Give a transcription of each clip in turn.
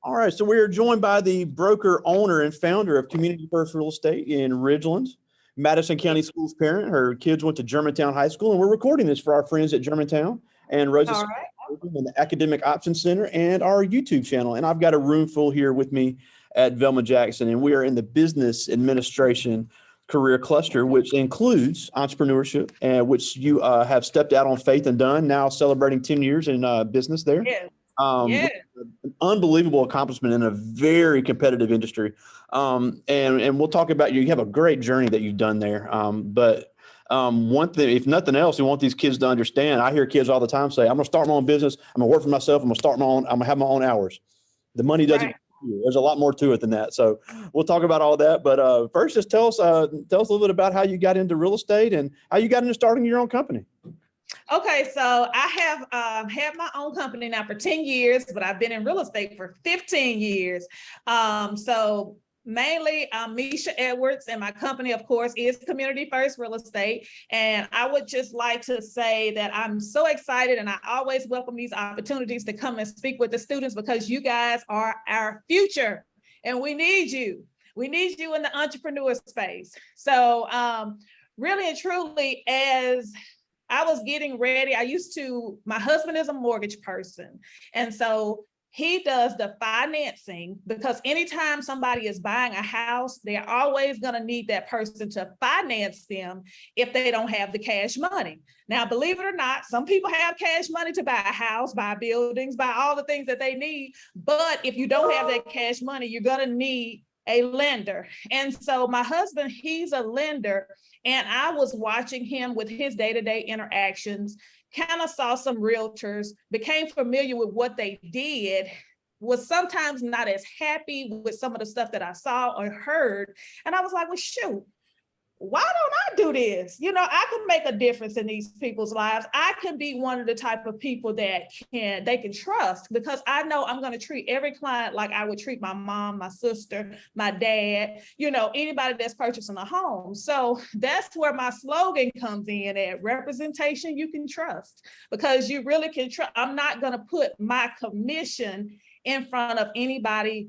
All right, so we are joined by the broker, owner, and founder of Community First Real Estate in Ridgeland, Madison County Schools parent. Her kids went to Germantown High School, and we're recording this for our friends at Germantown and Rosa All right. in the Academic Options Center and our YouTube channel. And I've got a room full here with me at Velma Jackson, and we are in the business administration career cluster, which includes entrepreneurship, and which you have stepped out on faith and done, now celebrating 10 years in business there. Yes. An unbelievable accomplishment in a very competitive industry. And we'll talk about you have a great journey that you've done there. But one thing, if nothing else, we want these kids to understand. I hear kids all the time say, I'm going to start my own business. I'm going to work for myself. I'm going to have my own hours. The money doesn't, Right. There's a lot more to it than that. So we'll talk about all that. But first, just tell us a little bit about how you got into real estate and how you got into starting your own company. Okay, so I have had my own company now for 10 years, but I've been in real estate for 15 years. So mainly I'm Meshia Edwards, and my company, of course, is Community First Real Estate. And I would just like to say that I'm so excited, and I always welcome these opportunities to come and speak with the students, because you guys are our future, and we need you. We need you in the entrepreneur space. So really and truly, as I was getting ready, my husband is a mortgage person. And so he does the financing, because anytime somebody is buying a house, they're always going to need that person to finance them if they don't have the cash money. Now, believe it or not, some people have cash money to buy a house, buy buildings, buy all the things that they need. But if you don't have that cash money, you're going to need a lender. And so my husband, he's a lender, and I was watching him with his day-to-day interactions, kind of saw some realtors, became familiar with what they did, was sometimes not as happy with some of the stuff that I saw or heard. And I was like, well, shoot, why don't I do this? I can make a difference in these people's lives. I can be one of the type of people that they can trust, because I know I'm going to treat every client like I would treat my mom, my sister, my dad, anybody that's purchasing a home. So that's where my slogan comes in at: representation you can trust, because you really can trust. I'm not going to put my commission in front of anybody's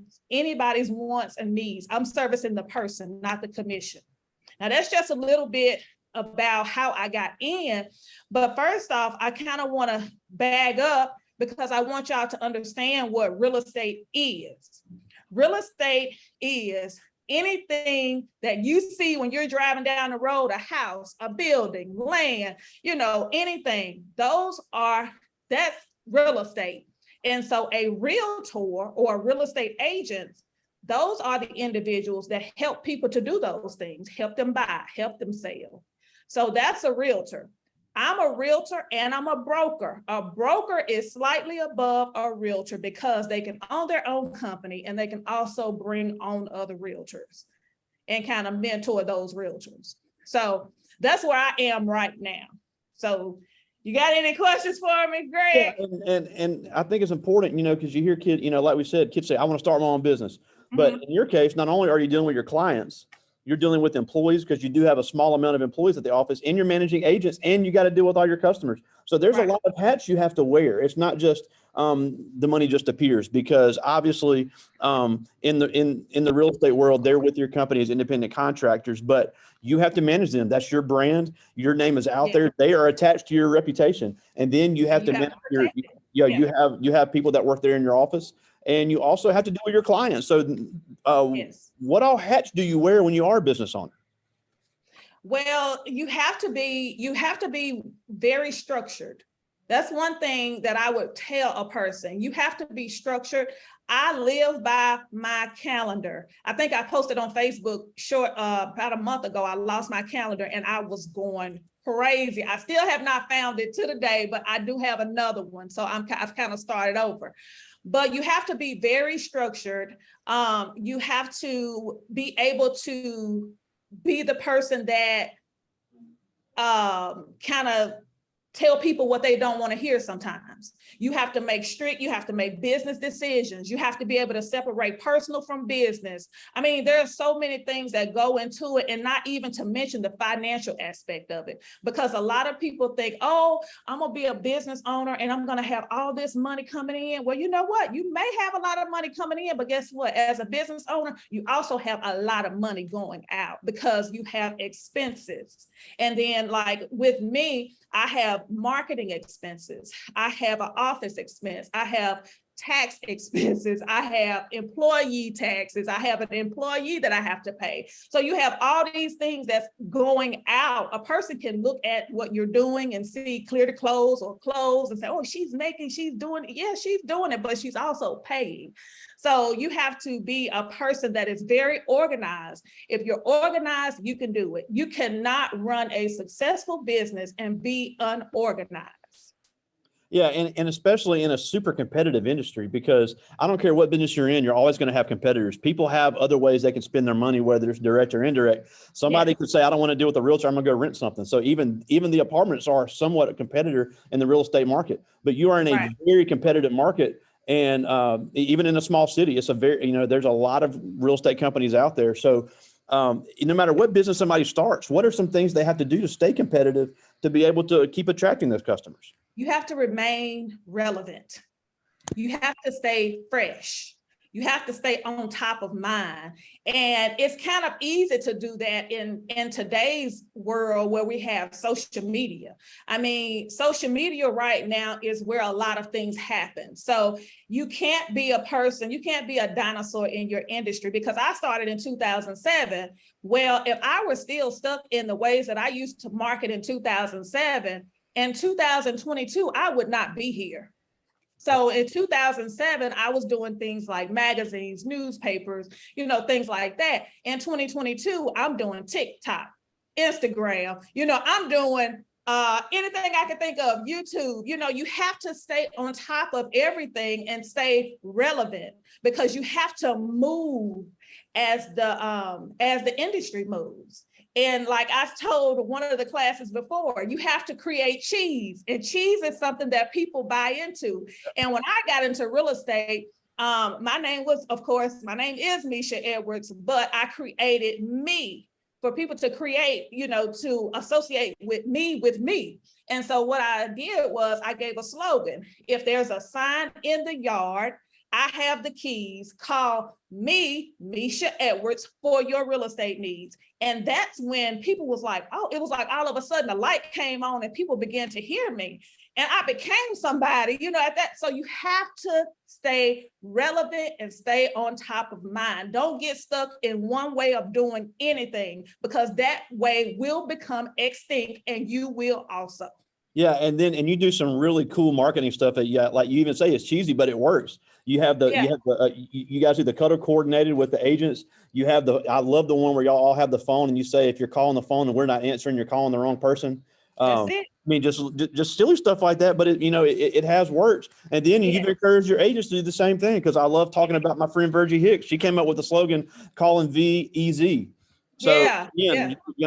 wants and needs. I'm servicing the person, not the commission. Now, that's just a little bit about how I got in. But first off, I kind of want to bag up, because I want y'all to understand what real estate is. Real estate is anything that you see when you're driving down the road: a house, a building, land, anything. That's real estate. And so a realtor or a real estate agent, those are the individuals that help people to do those things, help them buy, help them sell. So that's a realtor. I'm a realtor and I'm a broker. A broker is slightly above a realtor, because they can own their own company, and they can also bring on other realtors and kind of mentor those realtors. So that's where I am right now. So you got any questions for me, Greg? Yeah, and I think it's important, because you hear kids, like we said, kids say, I want to start my own business. But in your case, not only are you dealing with your clients, you're dealing with employees, because you do have a small amount of employees at the office, and you're managing agents, and you got to deal with all your customers. So there's a lot of hats you have to wear. It's not just the money just appears, because obviously in the real estate world, they're with your company as independent contractors, but you have to manage them. That's your brand. Your name is out there. They are attached to your reputation, and then you have to manage you have people that work there in your office. And you also have to deal with your clients. So what all hats do you wear when you are a business owner? Well, you have to be very structured. That's one thing that I would tell a person. You have to be structured. I live by my calendar. I think I posted on Facebook about a month ago. I lost my calendar and I was going crazy. I still have not found it to the day, but I do have another one. So I've kind of started over. But you have to be very structured. You have to be able to be the person that kind of tell people what they don't want to hear sometimes. times. You have to make business decisions. You have to be able to separate personal from business. I mean, there are so many things that go into it, and not even to mention the financial aspect of it, because a lot of people think, oh, I'm gonna be a business owner and I'm gonna have all this money coming in. Well, you know what? You may have a lot of money coming in, but guess what? As a business owner, you also have a lot of money going out because you have expenses. And then, like with me, I have marketing expenses. I have an office expense. I have tax expenses. I have employee taxes. I have an employee that I have to pay. So you have all these things that's going out. A person can look at what you're doing and see clear to close or close and say, oh, she's doing it. Yeah, she's doing it, but she's also paying. So you have to be a person that is very organized. If you're organized, you can do it. You cannot run a successful business and be unorganized. Yeah, and especially in a super competitive industry, because I don't care what business you're in, you're always going to have competitors. People have other ways they can spend their money, whether it's direct or indirect. Somebody could say, I don't want to deal with a realtor, I'm going to go rent something. So even the apartments are somewhat a competitor in the real estate market, but you are in a very competitive market. And even in a small city, it's a very, there's a lot of real estate companies out there. So no matter what business somebody starts, what are some things they have to do to stay competitive to be able to keep attracting those customers? You have to remain relevant. You have to stay fresh. You have to stay on top of mind. And it's kind of easy to do that in today's world where we have social media. I mean, social media right now is where a lot of things happen. So you can't be a person, you can't be a dinosaur in your industry, because I started in 2007. Well, if I were still stuck in the ways that I used to market in 2007, in 2022, I would not be here. So in 2007, I was doing things like magazines, newspapers, things like that. In 2022, I'm doing TikTok, Instagram, I'm doing anything I can think of, YouTube. You have to stay on top of everything and stay relevant, because you have to move as the industry moves. And like I told one of the classes before, you have to create cheese, and cheese is something that people buy into. And when I got into real estate, my name is Meshia Edwards, but I created me for people to create, to associate with me. And so what I did was I gave a slogan: if there's a sign in the yard, I have the keys. Call me, Meshia Edwards, for your real estate needs. And that's when people was like, oh, it was like all of a sudden the light came on and people began to hear me. And I became somebody, at that. So you have to stay relevant and stay on top of mind. Don't get stuck in one way of doing anything, because that way will become extinct, and you will also. Yeah, and you do some really cool marketing stuff that, like you even say, it's cheesy, but it works. You guys do the color coordinated with the agents. I love the one where y'all all have the phone, and you say, if you're calling the phone and we're not answering, you're calling the wrong person. That's it. I mean, just silly stuff like that, but it has worked. And then you've encouraged your agents to do the same thing, because I love talking about my friend Virgie Hicks. She came up with the slogan, calling V easy. So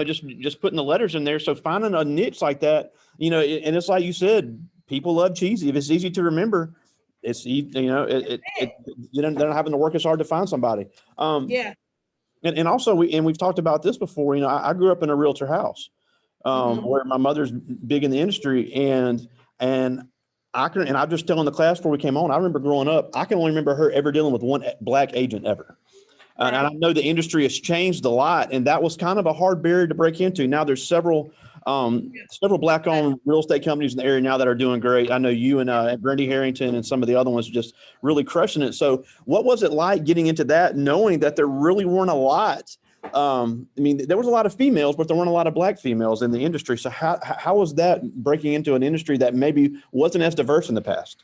just putting the letters in there. So finding a niche like that, and it's like you said, people love cheesy. If it's easy to remember, it's they're not having to work as hard to find somebody. And also we've talked about this before. I grew up in a realtor house, where my mother's big in the industry, and I'm just telling the class before we came on, I remember growing up, I can only remember her ever dealing with one black agent ever. And I know the industry has changed a lot, and that was kind of a hard barrier to break into. Now there's several Black-owned real estate companies in the area now that are doing great. I know you and Brandy Harrington and some of the other ones are just really crushing it. So what was it like getting into that, knowing that there really weren't a lot? There was a lot of females, but there weren't a lot of Black females in the industry. So how was that breaking into an industry that maybe wasn't as diverse in the past?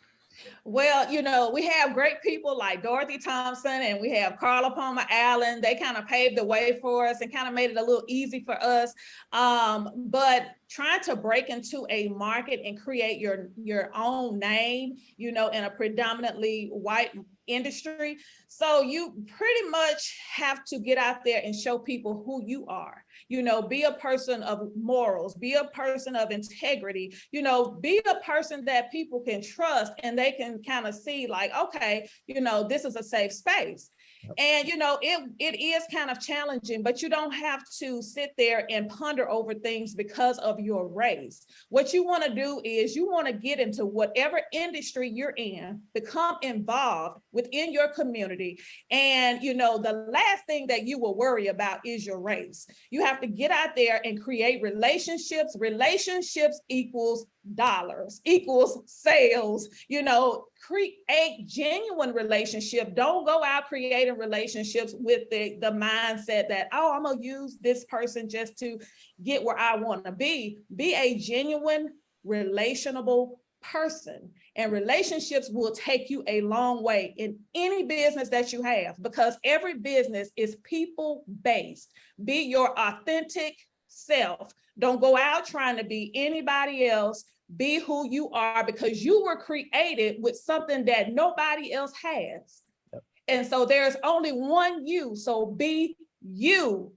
Well, we have great people like Dorothy Thompson, and we have Carla Palmer Allen. They kind of paved the way for us and kind of made it a little easy for us. But trying to break into a market and create your own name, you know, in a predominantly white industry. So you pretty much have to get out there and show people who you are. You know, be a person of morals, be a person of integrity, you know, be a person that people can trust and they can kind of see like, okay, you know, this is a safe space. And, you know, it is kind of challenging, but you don't have to sit there and ponder over things because of your race. What you want to do is you want to get into whatever industry you're in, become involved within your community. And, you know, the last thing that you will worry about is your race. You have to get out there and create relationships. Relationships equals dollars, equals sales, you know, create genuine relationship. Don't go out creating relationships with the mindset that, oh, I'm gonna use this person just to get where I want to be. Be a genuine, relationable person, and relationships will take you a long way in any business that you have, because every business is people based. Be your authentic self. Don't go out trying to be anybody else. Be who you are, because you were created with something that nobody else has. Yep. And so there's only one you. So be you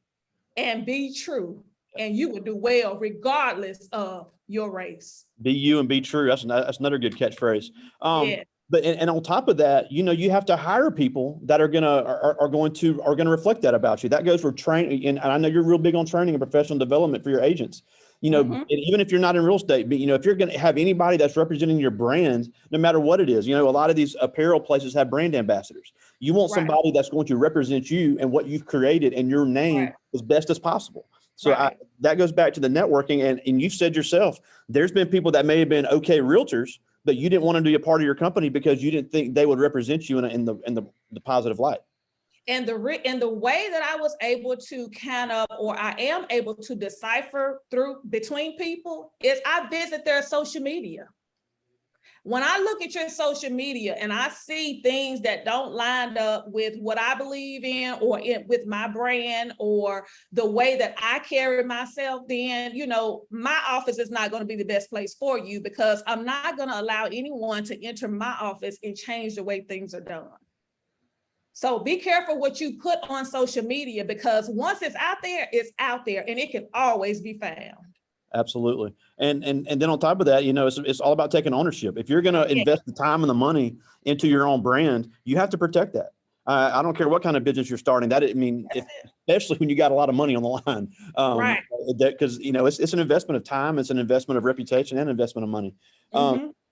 and be true, and you will do well regardless of your race. Be you and be true. That's another good catchphrase. Yeah. But and on top of that, you know, you have to hire people that are going to reflect that about you. That goes for training, and I know you're real big on training and professional development for your agents. You know, and even if you're not in real estate, but you know, if you're going to have anybody that's representing your brand, no matter what it is, you know, a lot of these apparel places have brand ambassadors. You want somebody that's going to represent you and what you've created and your name as best as possible. So that goes back to the networking, and you've said yourself, there's been people that may have been okay realtors, but you didn't want to be a part of your company because you didn't think they would represent you in the positive light. And the way that I was able to I am able to decipher between people is I visit their social media. When I look at your social media and I see things that don't line up with what I believe in or with my brand or the way that I carry myself, then, you know, my office is not going to be the best place for you, because I'm not going to allow anyone to enter my office and change the way things are done. So be careful what you put on social media, because once it's out there and it can always be found. Absolutely. And then on top of that, you know, it's all about taking ownership. If you're going to invest the time and the money into your own brand, you have to protect that. I don't care what kind of business you're starting. Especially when you got a lot of money on the line, because you know it's an investment of time, it's an investment of reputation, and investment of money.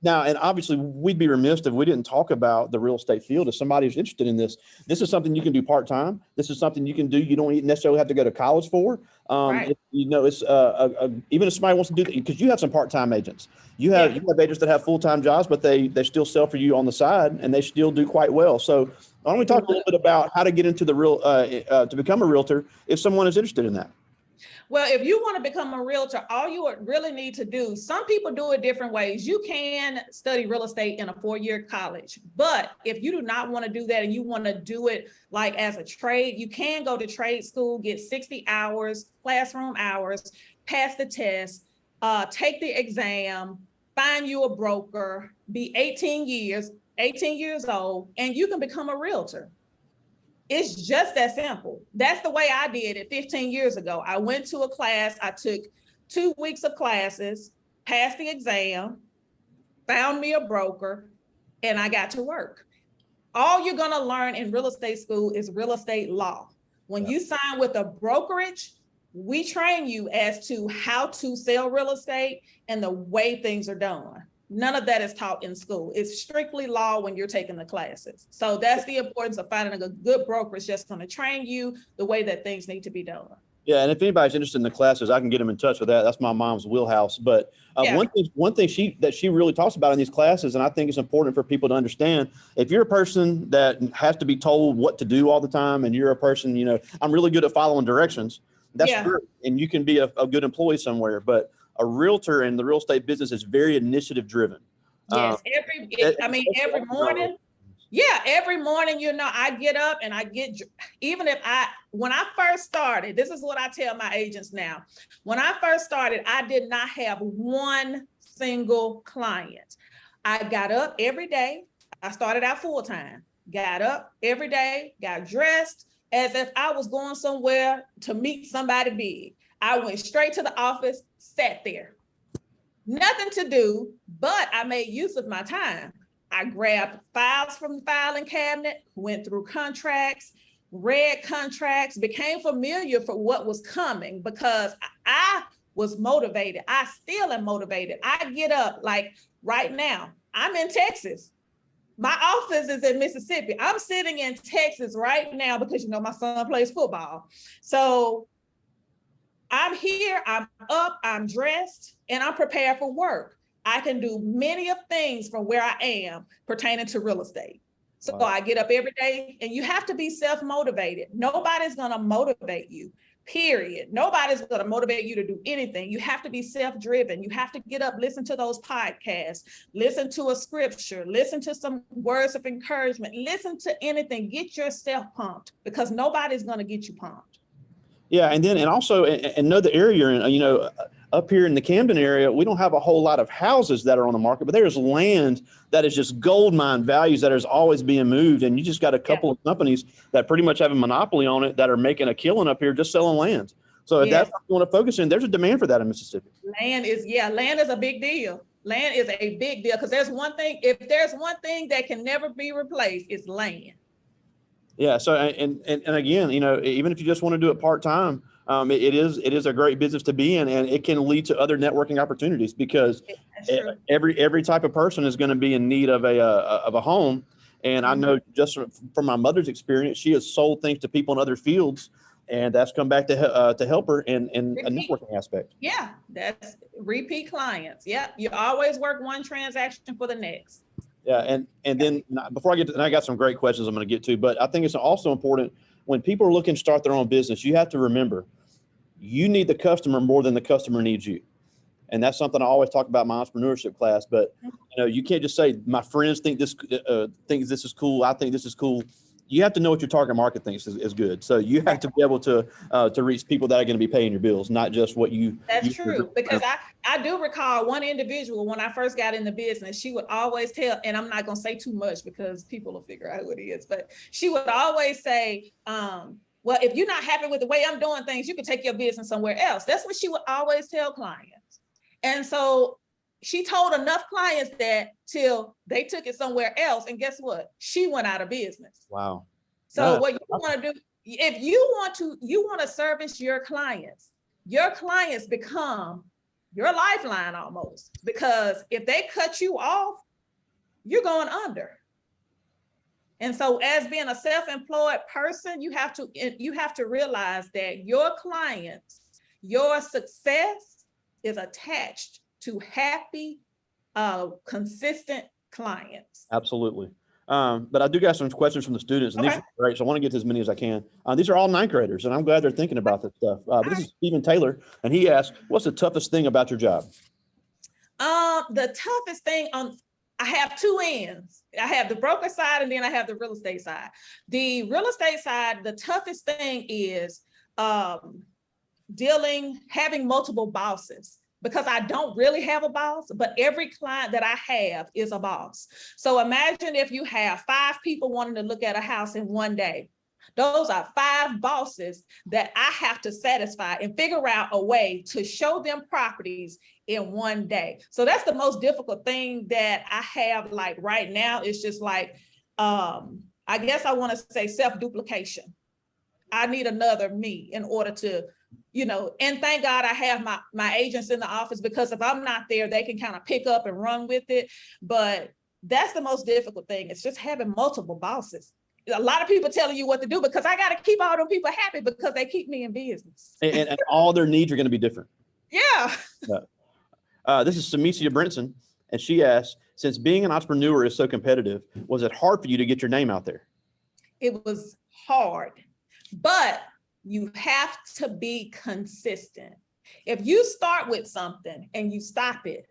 Now, and obviously, we'd be remiss if we didn't talk about the real estate field. If somebody who's interested in this, this is something you can do part time. This is something you can do. You don't necessarily have to go to college for. You know, it's even if somebody wants to do that, because you have some part time agents. You have agents that have full time jobs, but they still sell for you on the side, and they still do quite well. So why don't we talk a little bit about how to get into the real to become a realtor if someone is interested in that? Well, if you want to become a realtor, all you would really need to do, some people do it different ways. You can study real estate in a 4-year college, but if you do not want to do that and you want to do it like as a trade, you can go to trade school, get 60 hours, classroom hours, pass the test, take the exam, find you a broker, be 18 years old, and you can become a realtor. It's just that simple. That's the way I did it 15 years ago. I went to a class, I took 2 weeks of classes, passed the exam, found me a broker, and I got to work. All you're going to learn in real estate school is real estate law. When you sign with a brokerage, we train you as to how to sell real estate and the way things are done. None of that is taught in school. It's strictly law when you're taking the classes. So that's the importance of finding a good brokerage that's going to train you the way that things need to be done. Yeah, and if anybody's interested in the classes, I can get them in touch with that. That's my mom's wheelhouse. But one thing she really talks about in these classes, and I think it's important for people to understand, if you're a person that has to be told what to do all the time, and you're a person, you know, I'm really good at following directions, that's true, and you can be a good employee somewhere. But a realtor in the real estate business is very initiative driven. Yes, every morning, Yeah, every morning, I get up and when I first started, this is what I tell my agents now. When I first started, I did not have one single client. I got up every day. I started out full time, got up every day, got dressed as if I was going somewhere to meet somebody big. I went straight to the office, sat there. Nothing to do, but I made use of my time. I grabbed files from the filing cabinet, went through contracts, read contracts, became familiar for what was coming because I was motivated. I still am motivated. I get up like right now, I'm in Texas. My office is in Mississippi. I'm sitting in Texas right now because, my son plays football. So I'm here, I'm up, I'm dressed, and I'm prepared for work. I can do many of things from where I am pertaining to real estate. So Wow. I get up every day, and you have to be self-motivated. Nobody's going to motivate you, period. Nobody's going to motivate you to do anything. You have to be self-driven. You have to get up, listen to those podcasts, listen to a scripture, listen to some words of encouragement, listen to anything. Get yourself pumped because nobody's going to get you pumped. Yeah, and also know the area you're in. Up here in the Camden area, we don't have a whole lot of houses that are on the market, but there's land that is just gold mine values that is always being moved, and you just got a couple of companies that pretty much have a monopoly on it that are making a killing up here just selling land. So if that's what you want to focus in, there's a demand for that in Mississippi. Land is a big deal. Land is a big deal because if there's one thing that can never be replaced, it's land. Yeah. So, and again, even if you just want to do it part-time, it is a great business to be in, and it can lead to other networking opportunities because every type of person is going to be in need of a home. And I know just from my mother's experience, she has sold things to people in other fields, and that's come back to help her in a networking aspect. Yeah, that's repeat clients. Yeah, you always work one transaction for the next. Yeah, and then before I get to, and I got some great questions I'm going to get to, but I think it's also important when people are looking to start their own business, you have to remember you need the customer more than the customer needs you. And that's something I always talk about in my entrepreneurship class, but you can't just say my friends think this is cool. I think this is cool. You have to know what your target market thinks is good. So you have to be able to reach people that are going to be paying your bills, not just what you. That's true. Because I do recall one individual when I first got in the business, she would always tell, and I'm not going to say too much because people will figure out who it is, but she would always say, well, if you're not happy with the way I'm doing things, you can take your business somewhere else. That's what she would always tell clients. And so she told enough clients that till they took it somewhere else. And guess what? She went out of business. Wow. So what you want to do, if you want to service your clients become your lifeline almost, because if they cut you off, you're going under. And so as being a self-employed person, you have to realize that your clients, your success is attached to happy, consistent clients. Absolutely. But I do got some questions from the students, and these are great. So I want to get to as many as I can. These are all ninth graders, and I'm glad they're thinking about this stuff. But this is Stephen Taylor, and he asked, what's the toughest thing about your job? The toughest thing I have two ends. I have the broker side, and then I have the real estate side. The real estate side, the toughest thing is having multiple bosses, because I don't really have a boss, but every client that I have is a boss. So imagine if you have 5 people wanting to look at a house in one day. Those are 5 bosses that I have to satisfy and figure out a way to show them properties in one day. So that's the most difficult thing that I have like right now. It's just like, I guess I want to say self-duplication. I need another me in order to, and thank God I have my agents in the office, because if I'm not there, they can kind of pick up and run with it. But that's the most difficult thing. It's just having multiple bosses. A lot of people telling you what to do, because I got to keep all them people happy because they keep me in business. And all their needs are going to be different. Yeah. This is Meshia Brinson, and she asked, since being an entrepreneur is so competitive, was it hard for you to get your name out there? It was hard, but you have to be consistent. If you start with something and you stop it,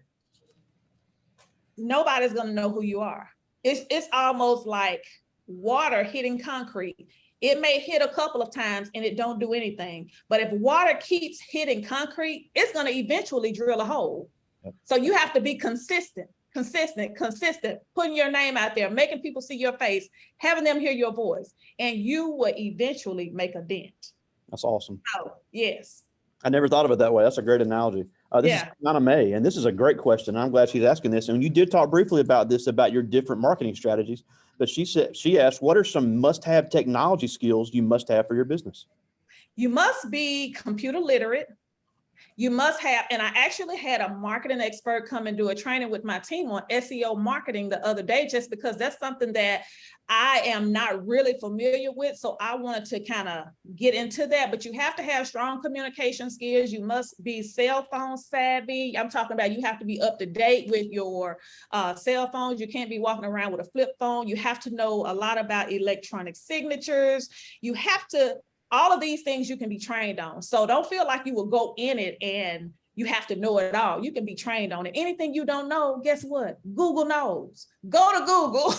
nobody's going to know who you are. It's almost like water hitting concrete. It may hit a couple of times and it don't do anything. But if water keeps hitting concrete, it's going to eventually drill a hole. Yep. So you have to be consistent, putting your name out there, making people see your face, having them hear your voice, and you will eventually make a dent. That's awesome. Oh, yes. I never thought of it that way. That's a great analogy. This is Anna May, and this is a great question. I'm glad she's asking this. And you did talk briefly about this, about your different marketing strategies. But she asked, what are some must-have technology skills you must have for your business? You must be computer literate. You must have, and I actually had a marketing expert come and do a training with my team on SEO marketing the other day, just because that's something that I am not really familiar with. So I wanted to kind of get into that, but you have to have strong communication skills. You must be cell phone savvy. I'm talking about you have to be up to date with your cell phones. You can't be walking around with a flip phone. You have to know a lot about electronic signatures. You have to, all of these things you can be trained on. So don't feel like you will go in it and you have to know it all. You can be trained on it. Anything you don't know, guess what? Google knows. Go to Google.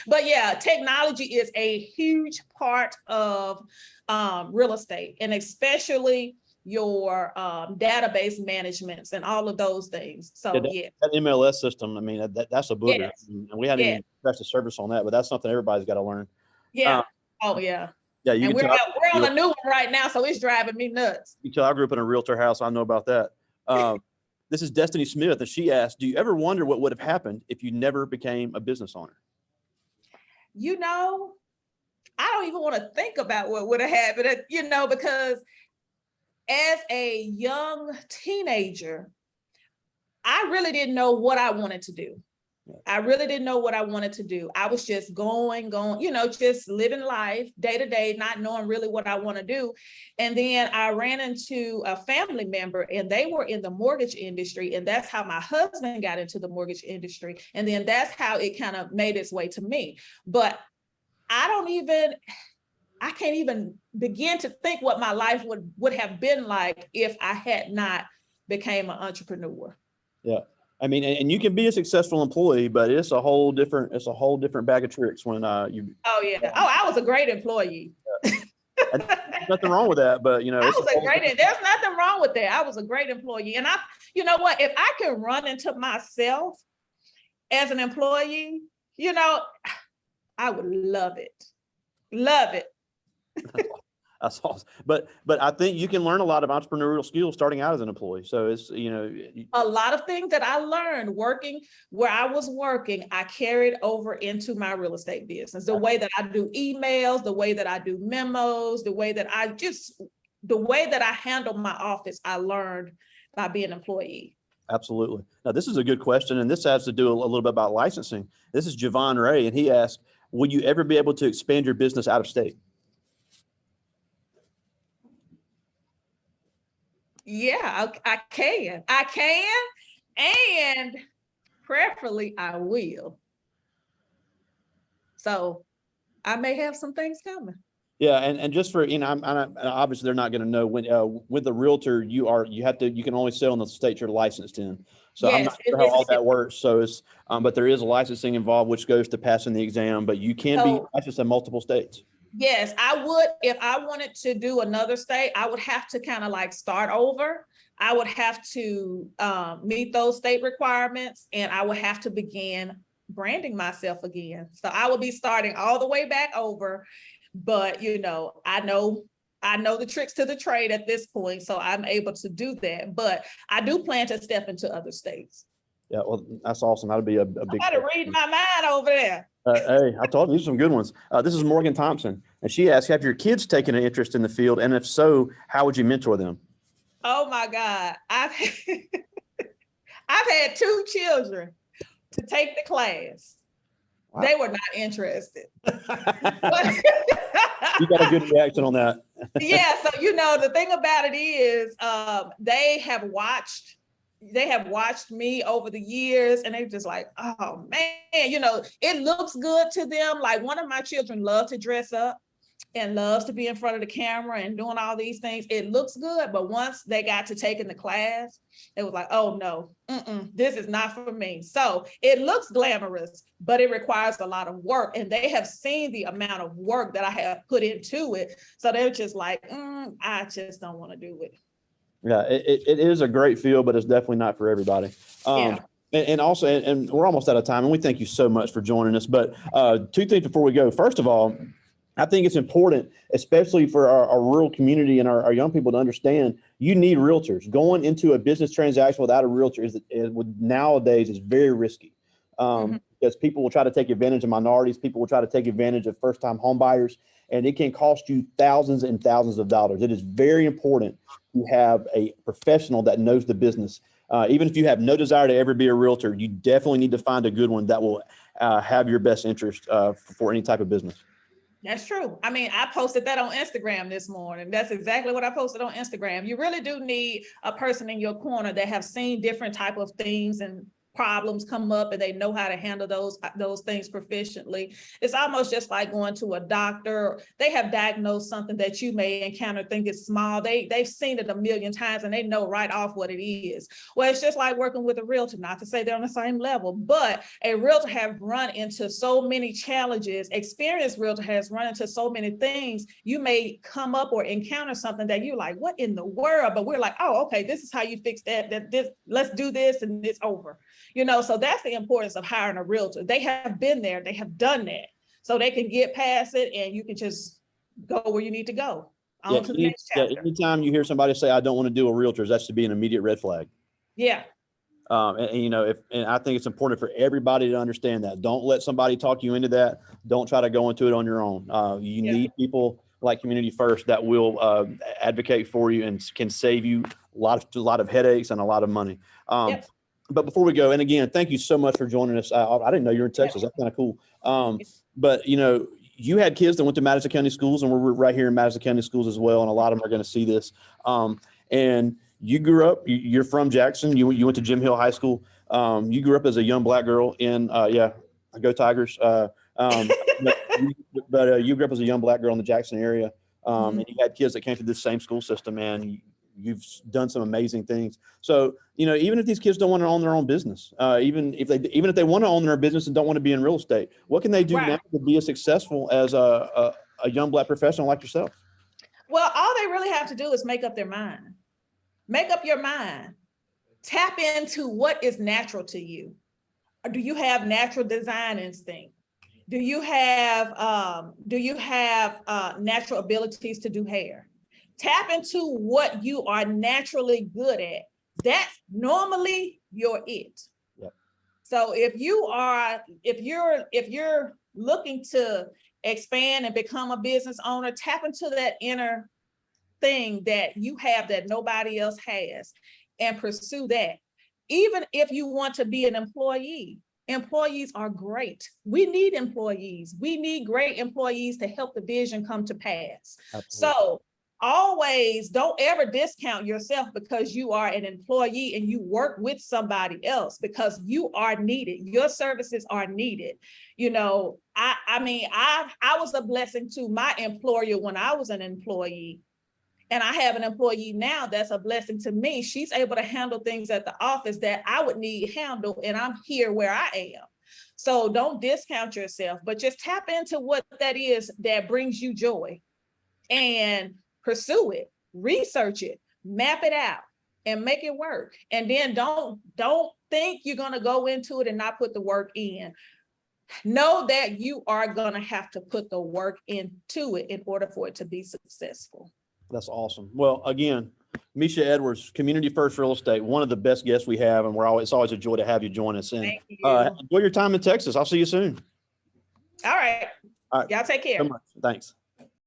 But yeah, technology is a huge part of real estate, and especially your database managements and all of those things. So that MLS system, I mean, that's a booger. Yes. And we hadn't even scratched the surface on that, but that's something everybody's got to learn. Yeah. Yeah, and we're on a new one right now, so it's driving me nuts. You tell I grew up in a realtor house. I know about that. This is Destiny Smith, and she asked, do you ever wonder what would have happened if you never became a business owner? You know, I don't even want to think about what would have happened, you know, because as a young teenager, I really didn't know what I wanted to do. I really didn't know what I wanted to do. I was just going, you know, just living life day to day, not knowing really what I want to do. And then I ran into a family member, and they were in the mortgage industry. And that's how my husband got into the mortgage industry. And then that's how it kind of made its way to me. But I can't even begin to think what my life would have been like if I had not became an entrepreneur. Yeah. I mean, and you can be a successful employee, but it's a whole different bag of tricks when you. Oh yeah. Oh, I was a great employee. There's nothing wrong with that, but you know, there's nothing wrong with that. I was a great employee. And you know what, if I can run into myself as an employee, you know, I would love it. Love it. That's awesome. But I think you can learn a lot of entrepreneurial skills starting out as an employee. So it's, you know, a lot of things that I learned working where I was working, I carried over into my real estate business. The way that I do emails, the way that I do memos, the way that I handle my office, I learned by being an employee. Absolutely. Now, this is a good question, and this has to do a little bit about licensing. This is Javon Ray, and he asked, will you ever be able to expand your business out of state? Yeah, I can, and preferably I will. So I may have some things coming. Yeah, and just for, you know, I'm obviously they're not going to know when with the realtor you can only sell in the state you're licensed in. So yes, I'm not sure how all that works. So it's but there is a licensing involved, which goes to passing the exam. But you can be licensed in multiple states. Yes, I would. If I wanted to do another state, I would have to kind of like start over. I would have to meet those state requirements, and I would have to begin branding myself again. So I would be starting all the way back over. But, you know, I know the tricks to the trade at this point, so I'm able to do that. But I do plan to step into other states. Yeah, well, that's awesome. That'd be a big. I got to read my mind over there. Hey, I told you, these are some good ones. This is Morgan Thompson, and she asked, have your kids taken an interest in the field? And if so, how would you mentor them? Oh my God. I've had 2 children to take the class. Wow. They were not interested. You got a good reaction on that. Yeah. So, you know, the thing about it is they have watched me over the years, and they're just like, oh man, you know, it looks good to them. Like one of my children love to dress up. and loves to be in front of the camera and doing all these things. It looks good, but once they got to taking the class, it was like, oh no, this is not for me. So it looks glamorous, but it requires a lot of work. And they have seen the amount of work that I have put into it. So they're just like, I just don't want to do it. Yeah, it is a great field, but it's definitely not for everybody. Yeah. And also, and we're almost out of time, and we thank you so much for joining us. But two things before we go. First of all, I think it's important, especially for our rural community and our young people, to understand you need realtors. Going into a business transaction without a realtor nowadays is very risky, because people will try to take advantage of minorities. People will try to take advantage of first-time home buyers, and it can cost you thousands and thousands of dollars. It is very important to have a professional that knows the business. Even if you have no desire to ever be a realtor, you definitely need to find a good one that will have your best interest for any type of business. That's true. I mean, I posted that on Instagram this morning. That's exactly what I posted on Instagram. You really do need a person in your corner that have seen different type of things and problems come up, and they know how to handle those things proficiently. It's almost just like going to a doctor. They have diagnosed something that you may encounter, think it's small. They've seen it a million times and they know right off what it is. Well, it's just like working with a realtor, not to say they're on the same level, but a realtor have run into so many challenges. Experienced realtor has run into so many things. You may come up or encounter something that you're like, what in the world? But we're like, oh, okay, this is how you fix that. Let's do this and it's over. So that's the importance of hiring a realtor. They have been there, they have done that, so they can get past it and you can just go where you need to go on to the next chapter. Anytime you hear somebody say, I don't want to do a realtor, that should be an immediate red flag. Yeah. And I think it's important for everybody to understand that. Don't let somebody talk you into that. Don't try to go into it on your own. You need people like Community First that will advocate for you and can save you a lot of headaches and a lot of money. But before we go, and again, thank you so much for joining us. I didn't know you were in Texas. That's kind of cool. But you had kids that went to Madison County Schools, and we're right here in Madison County Schools as well. And a lot of them are going to see this. And you grew up, you're from Jackson. You went to Jim Hill High School. You grew up as a young Black girl in, go Tigers. But you grew up as a young Black girl in the Jackson area. And you had kids that came through this same school system, and you've done some amazing things. So, even if these kids don't want to own their own business, even if they want to own their business and don't want to be in real estate, what can they do now to be as successful as a young Black professional like yourself? Well, all they really have to do is make up their mind. Make up your mind. Tap into what is natural to you. Or do you have natural design instinct? Do you have natural abilities to do hair? Tap into what you are naturally good at. That's normally your it. Yep. So if you're looking to expand and become a business owner, tap into that inner thing that you have that nobody else has and pursue that. Even if you want to be an employee, employees are great. We need employees. We need great employees to help the vision come to pass. Absolutely. So always don't ever discount yourself because you are an employee and you work with somebody else, because you are needed. Your services are needed. I was a blessing to my employer when I was an employee. And I have an employee now that's a blessing to me. She's able to handle things at the office that I would need handled, and I'm here where I am. So don't discount yourself, but just tap into what that is that brings you joy and pursue it, research it, map it out, and make it work. And then don't think you're going to go into it and not put the work in. Know that you are going to have to put the work into it in order for it to be successful. That's awesome. Well, again, Meshia Edwards, Community First Real Estate, one of the best guests we have, and it's always a joy to have you join us. And thank you. Enjoy your time in Texas. I'll see you soon. All right. Y'all take care. So much. Thanks.